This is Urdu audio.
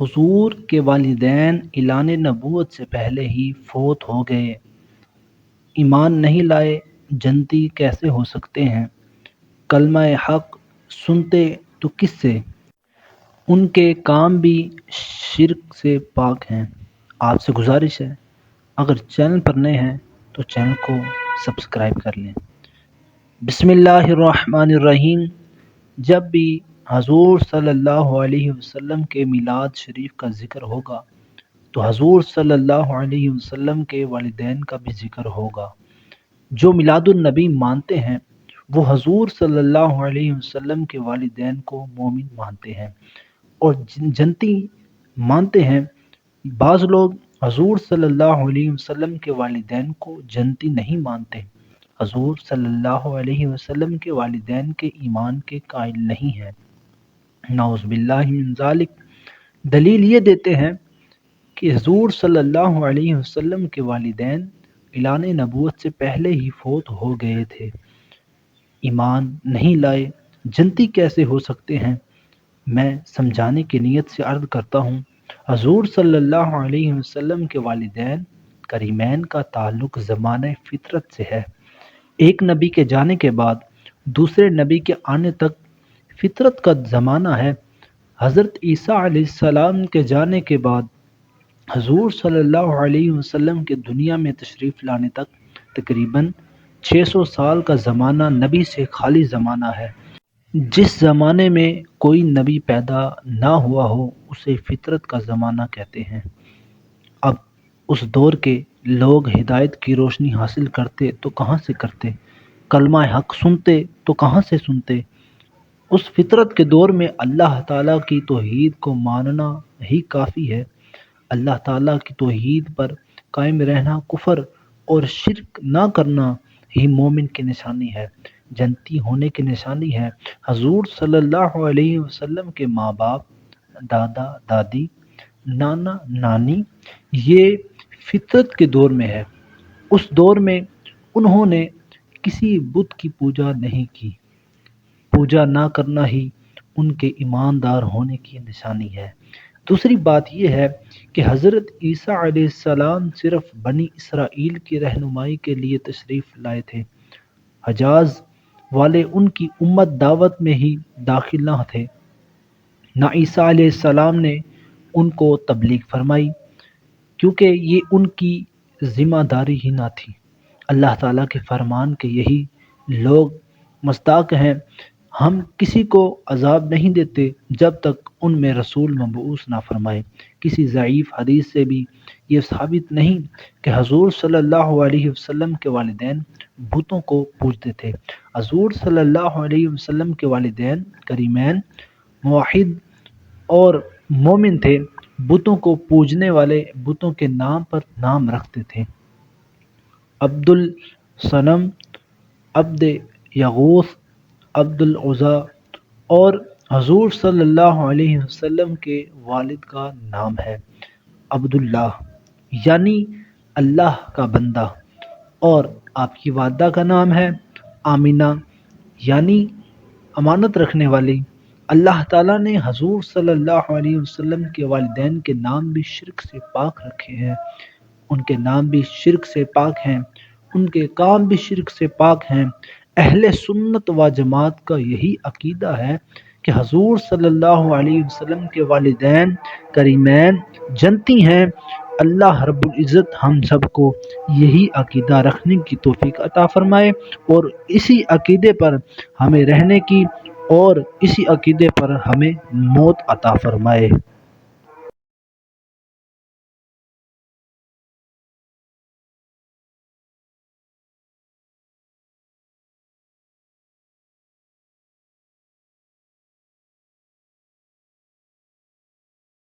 حضور کے والدین اعلان نبوت سے پہلے ہی فوت ہو گئے، ایمان نہیں لائے، جنتی کیسے ہو سکتے ہیں؟ کلمہ حق سنتے تو کس سے؟ ان کے کام بھی شرک سے پاک ہیں۔ آپ سے گزارش ہے، اگر چینل پر نئے ہیں تو چینل کو سبسکرائب کر لیں۔ بسم اللہ الرحمن الرحیم۔ جب بھی حضور صلی اللہ علیہ وسلم کے میلاد شریف کا ذکر ہوگا تو حضور صلی اللہ علیہ وسلم کے والدین کا بھی ذکر ہوگا۔ جو میلاد النبی مانتے ہیں وہ حضور صلی اللہ علیہ وسلم کے والدین کو مومن مانتے ہیں، اور جنتی مانتے ہیں۔ بعض لوگ حضور صلی اللہ علیہ وسلم کے والدین کو جنتی نہیں مانتے، حضور صلی اللہ علیہ وسلم کے والدین کے ایمان کے قائل نہیں ہیں، نعوذ باللہ من ذالک۔ دلیل یہ دیتے ہیں کہ حضور صلی اللہ علیہ وسلم کے والدین اعلان نبوت سے پہلے ہی فوت ہو گئے تھے، ایمان نہیں لائے، جنتی کیسے ہو سکتے ہیں؟ میں سمجھانے کی نیت سے عرض کرتا ہوں۔ حضور صلی اللہ علیہ وسلم کے والدین کریمین کا تعلق زمانہ فطرت سے ہے۔ ایک نبی کے جانے کے بعد دوسرے نبی کے آنے تک فطرت کا زمانہ ہے۔ حضرت عیسیٰ علیہ السلام کے جانے کے بعد حضور صلی اللہ علیہ وسلم کے دنیا میں تشریف لانے تک تقریباً 600 سال کا زمانہ نبی سے خالی زمانہ ہے۔ جس زمانے میں کوئی نبی پیدا نہ ہوا ہو اسے فطرت کا زمانہ کہتے ہیں۔ اب اس دور کے لوگ ہدایت کی روشنی حاصل کرتے تو کہاں سے کرتے؟ کلمہ حق سنتے تو کہاں سے سنتے؟ اس فطرت کے دور میں اللہ تعالیٰ کی توحید کو ماننا ہی کافی ہے۔ اللہ تعالیٰ کی توحید پر قائم رہنا، کفر اور شرک نہ کرنا ہی مومن کی نشانی ہے، جنتی ہونے کی نشانی ہے۔ حضور صلی اللہ علیہ وسلم کے ماں باپ، دادا دادی، نانا نانی یہ فطرت کے دور میں ہے۔ اس دور میں انہوں نے کسی بت کی پوجا نہیں کی۔ پوجا نہ کرنا ہی ان کے ایماندار ہونے کی نشانی ہے۔ دوسری بات یہ ہے کہ حضرت عیسیٰ علیہ السلام صرف بنی اسرائیل کی رہنمائی کے لیے تشریف لائے تھے۔ حجاز والے ان کی امت دعوت میں ہی داخل نہ تھے، نہ عیسیٰ علیہ السلام نے ان کو تبلیغ فرمائی، کیونکہ یہ ان کی ذمہ داری ہی نہ تھی۔ اللہ تعالیٰ کے فرمان کے یہی لوگ مصداق ہیں۔ ہم کسی کو عذاب نہیں دیتے جب تک ان میں رسول مبعوث نہ فرمائے۔ کسی ضعیف حدیث سے بھی یہ ثابت نہیں کہ حضور صلی اللہ علیہ وسلم کے والدین بتوں کو پوجتے تھے۔ حضور صلی اللہ علیہ وسلم کے والدین کریمین موحد اور مومن تھے۔ بتوں کو پوجنے والے بتوں کے نام پر نام رکھتے تھے، عبد الصنم، عبد یغوث، عبد العزیٰ، اور حضور صلی اللہ علیہ وسلم کے والد کا نام ہے عبداللہ یعنی اللہ کا بندہ، اور آپ کی والدہ کا نام ہے آمینہ یعنی امانت رکھنے والی۔ اللہ تعالیٰ نے حضور صلی اللہ علیہ وسلم کے والدین کے نام بھی شرک سے پاک رکھے ہیں، ان کے نام بھی شرک سے پاک ہیں، ان کے کام بھی شرک سے پاک ہیں۔ اہل سنت و جماعت کا یہی عقیدہ ہے کہ حضور صلی اللہ علیہ وسلم کے والدین کریمین جنتی ہیں۔ اللہ رب العزت ہم سب کو یہی عقیدہ رکھنے کی توفیق عطا فرمائے، اور اسی عقیدے پر ہمیں رہنے کی، اور اسی عقیدے پر ہمیں موت عطا فرمائے۔